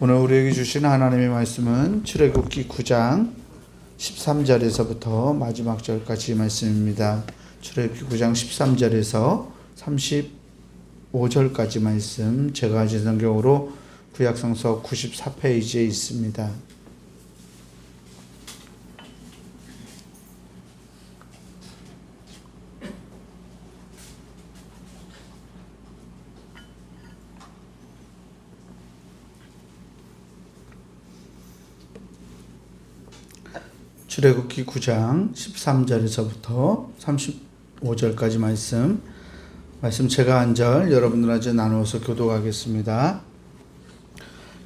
오늘 우리에게 주신 하나님의 말씀은 출애굽기 9장 13절에서부터 마지막 절까지 말씀입니다. 출애굽기 9장 13절에서 35절까지 말씀, 제가 가진 성경으로 구약성서 94페이지에 있습니다. 출애굽기 9장 13절에서부터 35절까지 말씀 제가 한 절 여러분들과 나누어서 교독하겠습니다.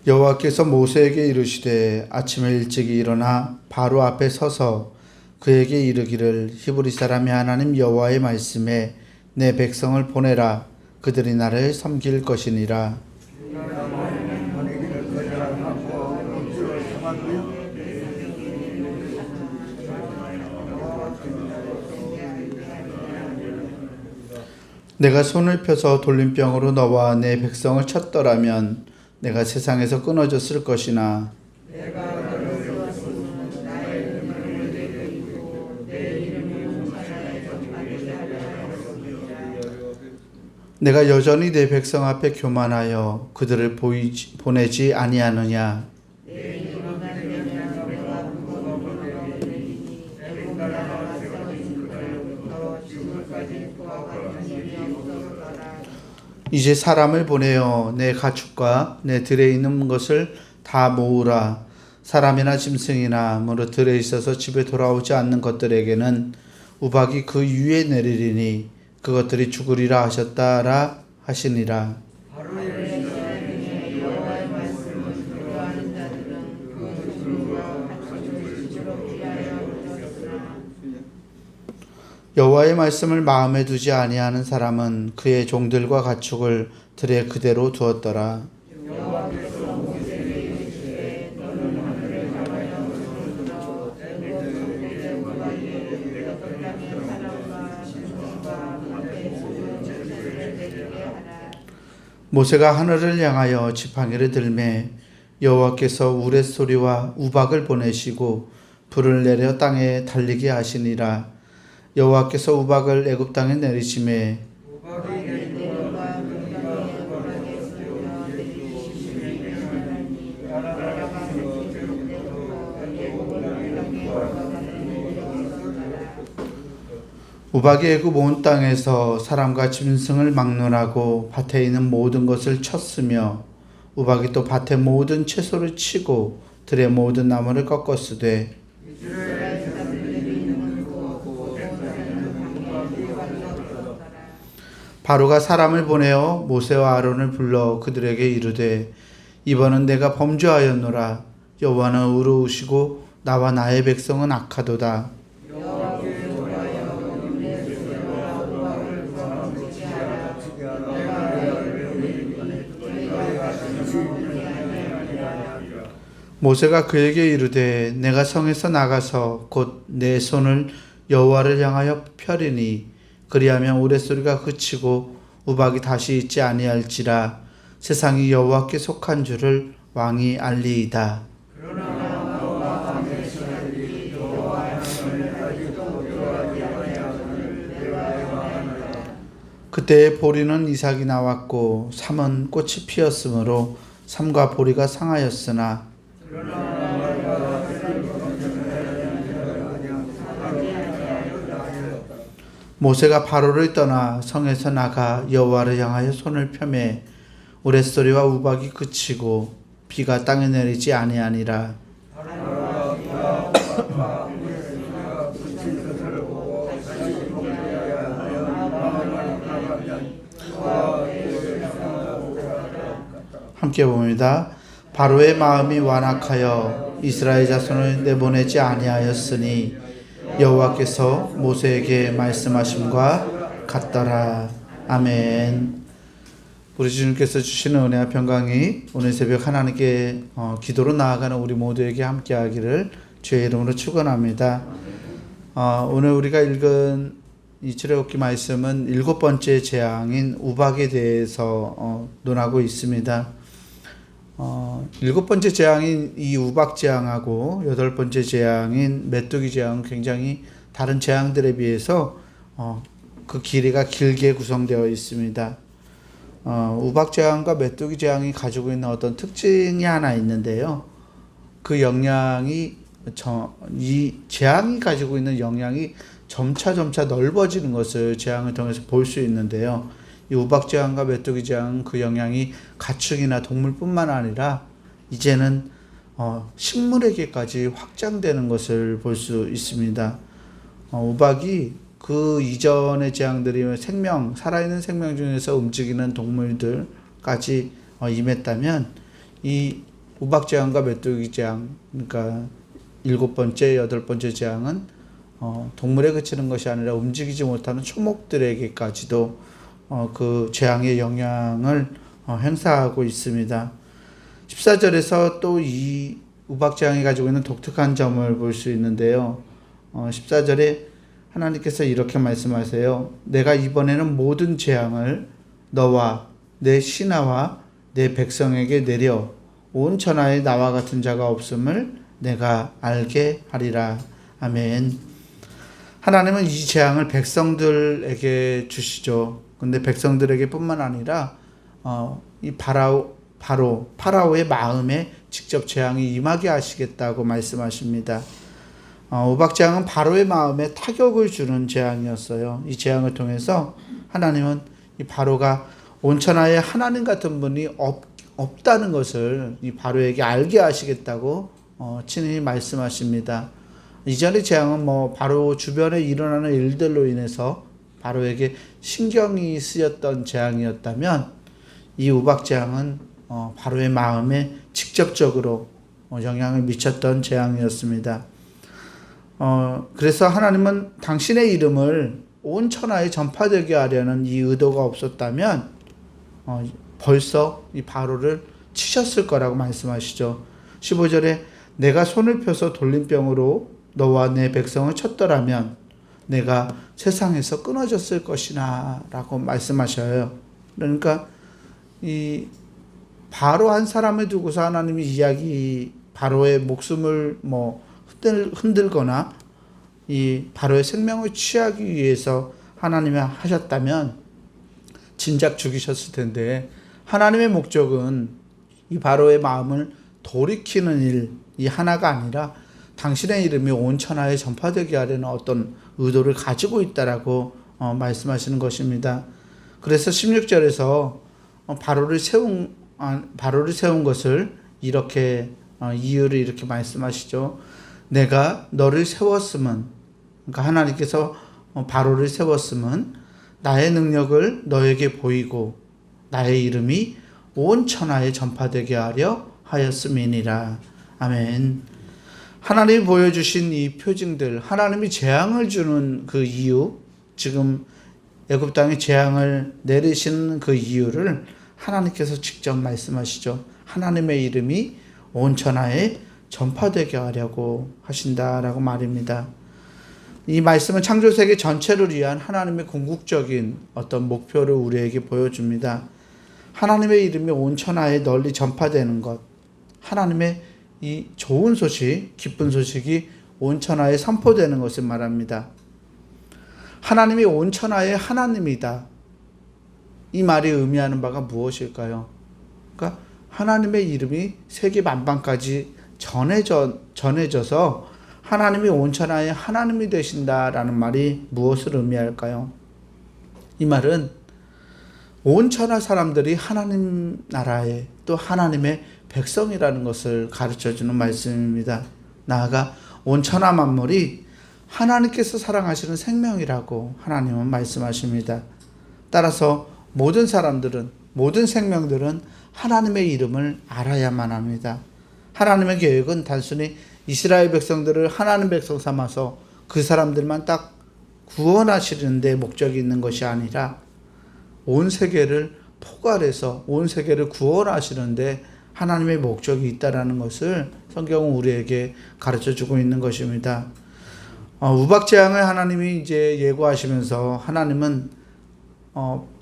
여호와께서 모세에게 이르시되 아침에 일찍 일어나 바로 앞에 서서 그에게 이르기를 히브리 사람의 하나님 여호와의 말씀에 내 백성을 보내라. 그들이 나를 섬길 것이니라. 내가 손을 펴서 돌림병으로 너와 내 백성을 쳤더라면 내가 세상에서 끊어졌을 것이나 내가 여전히 내 백성 앞에 교만하여 그들을 보내지 아니하느냐. 이제 사람을 보내어 내 가축과 내 들에 있는 것을 다 모으라. 사람이나 짐승이나 무릇 들에 있어서 집에 돌아오지 않는 것들에게는 우박이 그 위에 내리리니 그것들이 죽으리라 하셨다라 하시니라. 여호와의 말씀을 마음에 두지 아니하는 사람은 그의 종들과 가축을 들에 그대로 두었더라. 모세가 하늘을 향하여 지팡이를 들매 여호와께서 우레소리와 우박을 보내시고 불을 내려 땅에 달리게 하시니라. 여호와께서 우박을 애굽 땅에 내리심에 우박이 애굽 온 땅에서 사람과 짐승을 막론하고 밭에 있는 모든 것을 쳤으며 우박이 또 밭의 모든 채소를 치고 들의 모든 나무를 꺾었으되 바로가 사람을 보내어 모세와 아론을 불러 그들에게 이르되 이번은 내가 범죄하였노라. 여호와는 의로우시고 나와 나의 백성은 악하도다. 모세가 그에게 이르되 내가 성에서 나가서 곧 내 손을 여호와를 향하여 펴리니 그리하면 우레소리가 그치고 우박이 다시 있지 아니할지라. 세상이 여호와께 속한 줄을 왕이 알리이다. 그때에 보리는 이삭이 나왔고 삼은 꽃이 피었으므로 삼과 보리가 상하였으나 모세가 바로를 떠나 성에서 나가 여호와를 향하여 손을 펴매 우레소리와 우박이 그치고 비가 땅에 내리지 아니하니라. 함께 봅니다. 바로의 마음이 완악하여 이스라엘 자손을 내보내지 아니하였으니 여호와께서 모세에게 말씀하심과 같더라. 아멘. 우리 주님께서 주시는 은혜와 평강이 오늘 새벽 하나님께 기도로 나아가는 우리 모두에게 함께하기를 주의 이름으로 축원합니다. 오늘 우리가 읽은 이 출애굽기 말씀은 7번째 재앙인 우박에 대해서 논하고 있습니다. 일곱 번째 재앙인 이 우박 재앙하고 여덟 번째 재앙인 메뚜기 재앙은 굉장히 다른 재앙들에 비해서 그 길이가 길게 구성되어 있습니다. 우박 재앙과 메뚜기 재앙이 가지고 있는 어떤 특징이 하나 있는데요. 그 영향이 이 재앙이 가지고 있는 영향이 점차 넓어지는 것을 재앙을 통해서 볼 수 있는데요. 이 우박 재앙과 메뚜기 재앙은 그 영향이 가축이나 동물뿐만 아니라 이제는 식물에게까지 확장되는 것을 볼 수 있습니다. 우박이 그 이전의 재앙들이 살아있는 생명 중에서 움직이는 동물들까지 임했다면 이 우박 재앙과 메뚜기 재앙, 그러니까 일곱 번째, 여덟 번째 재앙은 동물에 그치는 것이 아니라 움직이지 못하는 초목들에게까지도 그 재앙의 영향을 행사하고 있습니다. 14절에서 또 이 우박 재앙이 가지고 있는 독특한 점을 볼 수 있는데요. 14절에 하나님께서 이렇게 말씀하세요. 내가 이번에는 모든 재앙을 너와 내 신하와 내 백성에게 내려 온 천하에 나와 같은 자가 없음을 내가 알게 하리라. 아멘. 하나님은 이 재앙을 백성들에게 주시죠. 근데 백성들에게 뿐만 아니라 이 파라오의 마음에 직접 재앙이 임하게 하시겠다고 말씀하십니다. 우박 재앙은 바로의 마음에 타격을 주는 재앙이었어요. 이 재앙을 통해서 하나님은 이 바로가 온천하에 하나님 같은 분이 없다는 것을 이 바로에게 알게 하시겠다고 친히 말씀하십니다. 이전의 재앙은 바로 주변에 일어나는 일들로 인해서 바로에게 신경이 쓰였던 재앙이었다면 이 우박 재앙은 바로의 마음에 직접적으로 영향을 미쳤던 재앙이었습니다. 그래서 하나님은 당신의 이름을 온 천하에 전파되게 하려는 이 의도가 없었다면 벌써 이 바로를 치셨을 거라고 말씀하시죠. 15절에 내가 손을 펴서 돌림병으로 너와 내 백성을 쳤더라면 내가 세상에서 끊어졌을 것이나 라고 말씀하셔요. 그러니까 이 바로 한 사람을 두고서 하나님이 바로의 목숨을 흔들거나 이 바로의 생명을 취하기 위해서 하나님이 하셨다면 진작 죽이셨을 텐데 하나님의 목적은 이 바로의 마음을 돌이키는 일, 이 하나가 아니라 당신의 이름이 온 천하에 전파되게 하려는 어떤 의도를 가지고 있다라고 말씀하시는 것입니다. 그래서 16절에서 바로를 세운 것을 이렇게 이유를 이렇게 말씀하시죠. 내가 너를 세웠음은, 그러니까 하나님께서 바로를 세웠음은 나의 능력을 너에게 보이고 나의 이름이 온 천하에 전파되게 하려 하였음이니라. 아멘. 하나님이 보여주신 이 표징들, 하나님이 재앙을 주는 그 이유, 지금 애굽 땅에 재앙을 내리시는 그 이유를 하나님께서 직접 말씀하시죠. 하나님의 이름이 온 천하에 전파되게 하려고 하신다라고 말입니다. 이 말씀은 창조세계 전체를 위한 하나님의 궁극적인 어떤 목표를 우리에게 보여줍니다. 하나님의 이름이 온 천하에 널리 전파되는 것, 하나님의 이 좋은 소식, 기쁜 소식이 온 천하에 선포되는 것을 말합니다. 하나님이 온 천하의 하나님이다. 이 말이 의미하는 바가 무엇일까요? 그러니까 하나님의 이름이 세계 만방까지 전해져서 하나님이 온 천하의 하나님이 되신다라는 말이 무엇을 의미할까요? 이 말은 온 천하 사람들이 하나님 나라의 또 하나님의 백성이라는 것을 가르쳐주는 말씀입니다. 나아가 온 천하 만물이 하나님께서 사랑하시는 생명이라고 하나님은 말씀하십니다. 따라서 모든 사람들은, 모든 생명들은 하나님의 이름을 알아야만 합니다. 하나님의 계획은 단순히 이스라엘 백성들을 하나님 백성 삼아서 그 사람들만 딱 구원하시는 데 목적이 있는 것이 아니라 온 세계를 포괄해서 온 세계를 구원하시는데 하나님의 목적이 있다라는 것을 성경은 우리에게 가르쳐주고 있는 것입니다. 우박 재앙을 하나님이 이제 예고하시면서 하나님은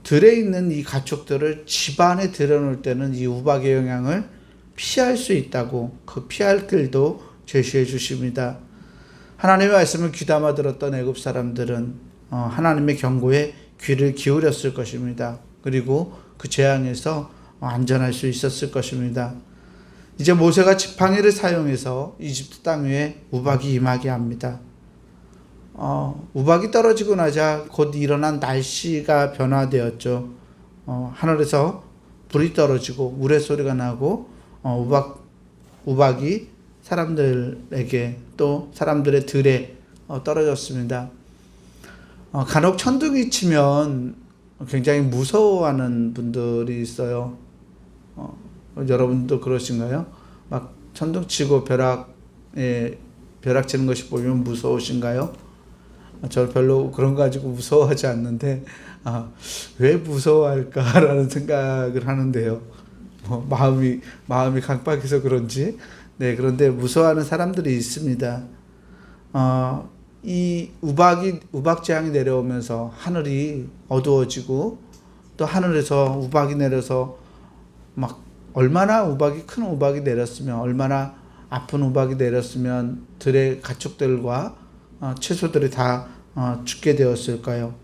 들에 있는 이 가축들을 집안에 들여놓을 때는 이 우박의 영향을 피할 수 있다고 그 피할 길도 제시해 주십니다. 하나님의 말씀을 귀담아 들었던 애굽 사람들은 하나님의 경고에 귀를 기울였을 것입니다. 그리고 그 재앙에서 안전할 수 있었을 것입니다. 이제 모세가 지팡이를 사용해서 이집트 땅 위에 우박이 임하게 합니다. 우박이 떨어지고 나자 곧 일어난 날씨가 변화되었죠. 하늘에서 불이 떨어지고 우레소리가 나고 우박이 사람들에게 또 사람들의 들에 떨어졌습니다. 간혹 천둥이 치면 굉장히 무서워하는 분들이 있어요. 여러분도 그러신가요? 막 천둥 치고 벼락 치는 것이 보이면 무서우신가요? 저 별로 그런 거 가지고 무서워하지 않는데 왜 무서워할까라는 생각을 하는데요. 마음이 강박해서 그런지. 네, 그런데 무서워하는 사람들이 있습니다. 이 우박 재앙이 내려오면서 하늘이 어두워지고 또 하늘에서 우박이 내려서 막 얼마나 큰 우박이 내렸으면, 얼마나 아픈 우박이 내렸으면 들의 가축들과 채소들이 다 죽게 되었을까요?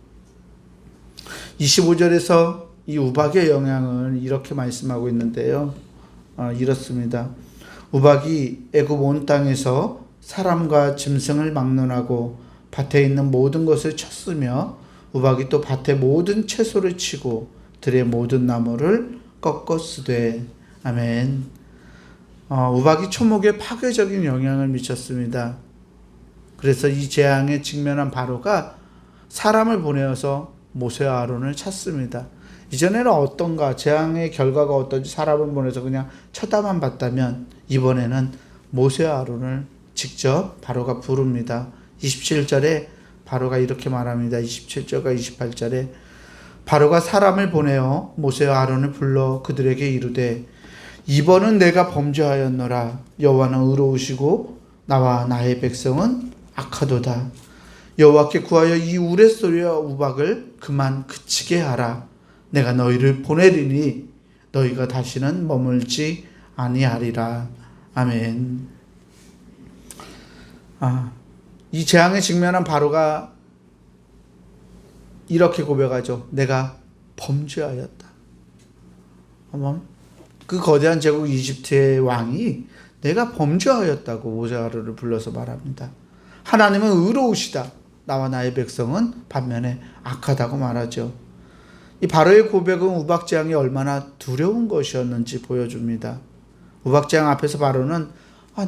25절에서 이 우박의 영향을 이렇게 말씀하고 있는데요. 이렇습니다. 우박이 애굽 온 땅에서 사람과 짐승을 막론하고 밭에 있는 모든 것을 쳤으며 우박이 또 밭의 모든 채소를 치고 들의 모든 나무를 꺾었으되. 아멘. 우박이 초목에 파괴적인 영향을 미쳤습니다. 그래서 이 재앙에 직면한 바로가 사람을 보내어서 모세와 아론을 찾습니다. 이전에는 어떤가, 재앙의 결과가 어떤지 사람을 보내서 그냥 쳐다만 봤다면 이번에는 모세와 아론을 직접 바로가 부릅니다. 27절에 바로가 이렇게 말합니다. 27절과 28절에 바로가 사람을 보내어 모세와 아론을 불러 그들에게 이르되 이번은 내가 범죄하였노라. 여호와는 의로우시고 나와 나의 백성은 악하도다. 여호와께 구하여 이 우레소리와 우박을 그만 그치게 하라. 내가 너희를 보내리니 너희가 다시는 머물지 아니하리라. 아멘. 이 재앙에 직면한 바로가 이렇게 고백하죠. 내가 범죄하였다. 그 거대한 제국 이집트의 왕이 내가 범죄하였다고 모세와 아론을 불러서 말합니다. 하나님은 의로우시다. 나와 나의 백성은 반면에 악하다고 말하죠. 이 바로의 고백은 우박재앙이 얼마나 두려운 것이었는지 보여줍니다. 우박재앙 앞에서 바로는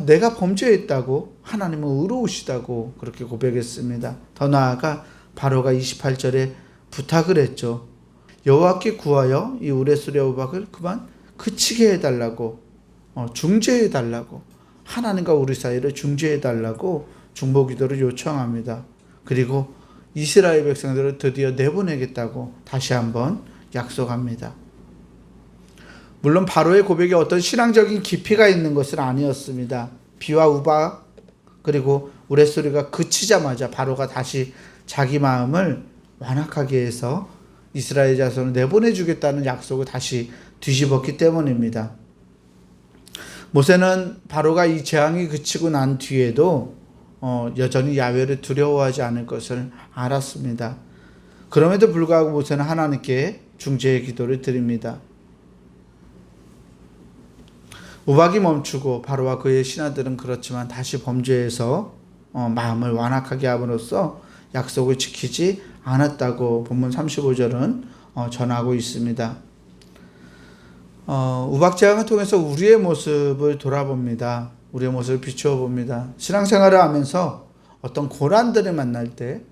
내가 범죄했다고, 하나님은 의로우시다고 그렇게 고백했습니다. 더 나아가 바로가 28절에 부탁을 했죠. 여호와께 구하여 이 우레소리와 우박을 그만 그치게 해달라고, 중재해달라고, 하나님과 우리 사이를 중재해달라고 중보기도를 요청합니다. 그리고 이스라엘 백성들을 드디어 내보내겠다고 다시 한번 약속합니다. 물론 바로의 고백에 어떤 신앙적인 깊이가 있는 것은 아니었습니다. 비와 우박 그리고 우레소리가 그치자마자 바로가 다시 자기 마음을 완악하게 해서 이스라엘 자손을 내보내주겠다는 약속을 다시 뒤집었기 때문입니다. 모세는 바로가 이 재앙이 그치고 난 뒤에도 여전히 야훼를 두려워하지 않을 것을 알았습니다. 그럼에도 불구하고 모세는 하나님께 중재의 기도를 드립니다. 우박이 멈추고 바로와 그의 신하들은 그렇지만 다시 범죄해서 마음을 완악하게 함으로써 약속을 지키지 않았다고 본문 35절은 전하고 있습니다. 우박재앙을 통해서 우리의 모습을 돌아봅니다. 우리의 모습을 비추어 봅니다. 신앙생활을 하면서 어떤 고난들을 만날 때,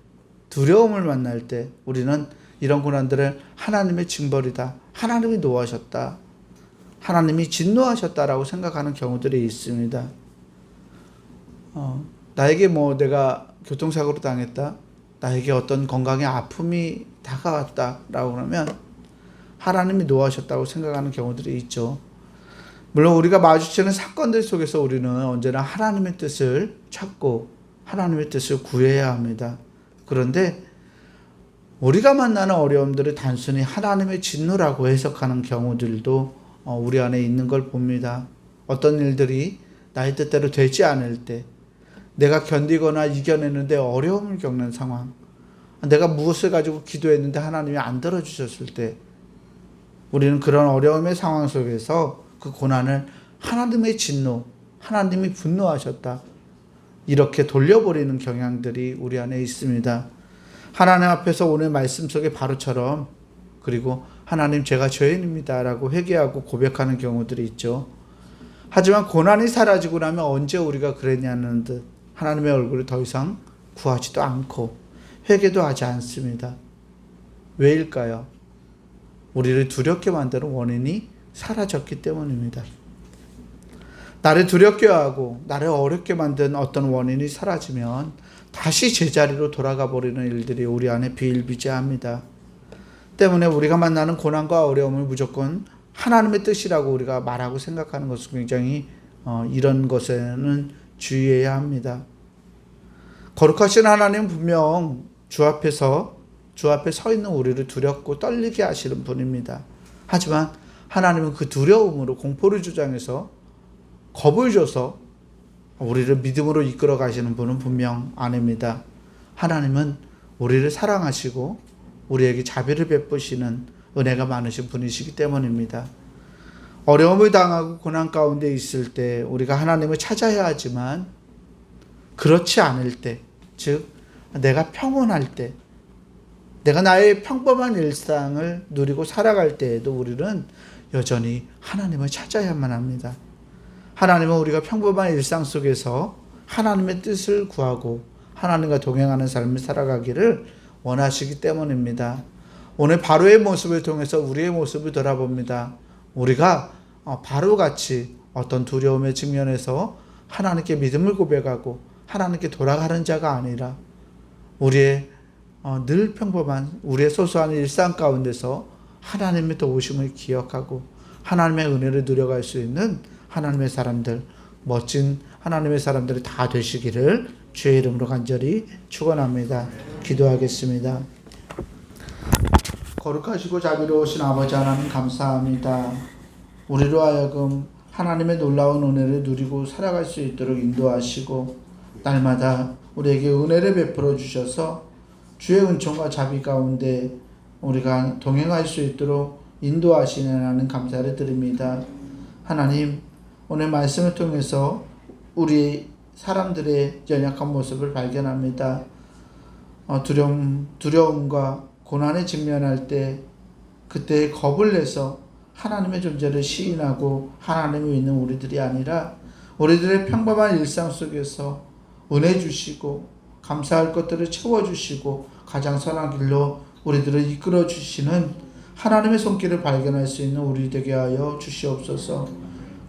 두려움을 만날 때 우리는 이런 고난들을 하나님의 징벌이다, 하나님이 노하셨다, 하나님이 진노하셨다라고 생각하는 경우들이 있습니다. 나에게 내가 교통사고로 당했다, 나에게 어떤 건강의 아픔이 다가왔다라고 그러면 하나님이 노하셨다고 생각하는 경우들이 있죠. 물론 우리가 마주치는 사건들 속에서 우리는 언제나 하나님의 뜻을 찾고 하나님의 뜻을 구해야 합니다. 그런데 우리가 만나는 어려움들을 단순히 하나님의 진노라고 해석하는 경우들도 우리 안에 있는 걸 봅니다. 어떤 일들이 나의 뜻대로 되지 않을 때, 내가 견디거나 이겨내는데 어려움을 겪는 상황, 내가 무엇을 가지고 기도했는데 하나님이 안 들어주셨을 때, 우리는 그런 어려움의 상황 속에서 그 고난을 하나님의 진노, 하나님이 분노하셨다, 이렇게 돌려버리는 경향들이 우리 안에 있습니다. 하나님 앞에서 오늘 말씀 속의 바로처럼, 그리고 하나님 제가 죄인입니다 라고 회개하고 고백하는 경우들이 있죠. 하지만 고난이 사라지고 나면 언제 우리가 그랬냐는 듯 하나님의 얼굴을 더 이상 구하지도 않고 회개도 하지 않습니다. 왜일까요? 우리를 두렵게 만드는 원인이 사라졌기 때문입니다. 나를 두렵게 하고 나를 어렵게 만든 어떤 원인이 사라지면 다시 제자리로 돌아가 버리는 일들이 우리 안에 비일비재합니다. 때문에 우리가 만나는 고난과 어려움을 무조건 하나님의 뜻이라고 우리가 말하고 생각하는 것은 굉장히 이런 것에는 주의해야 합니다. 거룩하신 하나님은 분명 주 앞에 서 있는 우리를 두렵고 떨리게 하시는 분입니다. 하지만 하나님은 그 두려움으로 공포를 주장해서 겁을 줘서 우리를 믿음으로 이끌어 가시는 분은 분명 아닙니다. 하나님은 우리를 사랑하시고 우리에게 자비를 베푸시는 은혜가 많으신 분이시기 때문입니다. 어려움을 당하고 고난 가운데 있을 때 우리가 하나님을 찾아야 하지만, 그렇지 않을 때, 즉 내가 평온할 때, 내가 나의 평범한 일상을 누리고 살아갈 때에도 우리는 여전히 하나님을 찾아야만 합니다. 하나님은 우리가 평범한 일상 속에서 하나님의 뜻을 구하고 하나님과 동행하는 삶을 살아가기를 원하시기 때문입니다. 오늘 바로의 모습을 통해서 우리의 모습을 돌아봅니다. 우리가 바로같이 어떤 두려움의 측면에서 하나님께 믿음을 고백하고 하나님께 돌아가는 자가 아니라, 우리의 늘 평범한 우리의 소소한 일상 가운데서 하나님의 도우심을 기억하고 하나님의 은혜를 누려갈 수 있는 하나님의 사람들, 멋진 하나님의 사람들이 다 되시기를 주의 이름으로 간절히 축원합니다. 기도하겠습니다. 거룩하시고 자비로우신 아버지 하나님, 감사합니다. 우리로 하여금 하나님의 놀라운 은혜를 누리고 살아갈 수 있도록 인도하시고 날마다 우리에게 은혜를 베풀어 주셔서 주의 은총과 자비 가운데 우리가 동행할 수 있도록 인도하시는 하나님 감사를 드립니다. 하나님, 오늘 말씀을 통해서 우리 사람들의 연약한 모습을 발견합니다. 두려움과 고난에 직면할 때 그때 겁을 내서 하나님의 존재를 시인하고 하나님을 믿는 우리들이 아니라, 우리들의 평범한 일상 속에서 은혜 주시고 감사할 것들을 채워주시고 가장 선한 길로 우리들을 이끌어 주시는 하나님의 손길을 발견할 수 있는 우리 되게 하여 주시옵소서.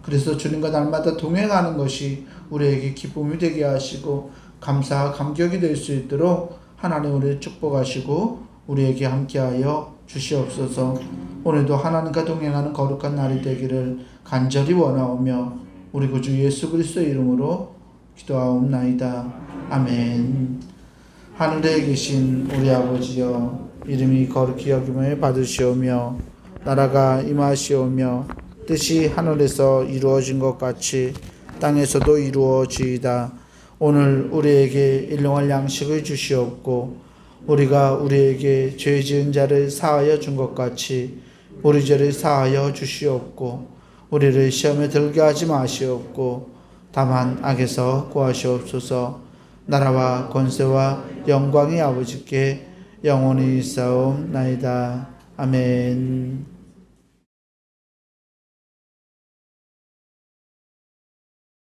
그래서 주님과 날마다 동행하는 것이 우리에게 기쁨이 되게 하시고 감사와 감격이 될 수 있도록 하나님 우리를 축복하시고 우리에게 함께하여 주시옵소서. 오늘도 하나님과 동행하는 거룩한 날이 되기를 간절히 원하오며 우리 구주 예수 그리스도의 이름으로 기도하옵나이다. 아멘. 하늘에 계신 우리 아버지여, 이름이 거룩히 여김을 받으시오며 나라가 임하시오며 뜻이 하늘에서 이루어진 것 같이 땅에서도 이루어지이다. 오늘 우리에게 일용할 양식을 주시옵고 우리가 우리에게 죄 지은 자를 사하여 준 것 같이 우리 죄를 사하여 주시옵고 우리를 시험에 들게 하지 마시옵고 다만 악에서 구하시옵소서. 나라와 권세와 영광이 아버지께 영원히 있사옵나이다. 아멘.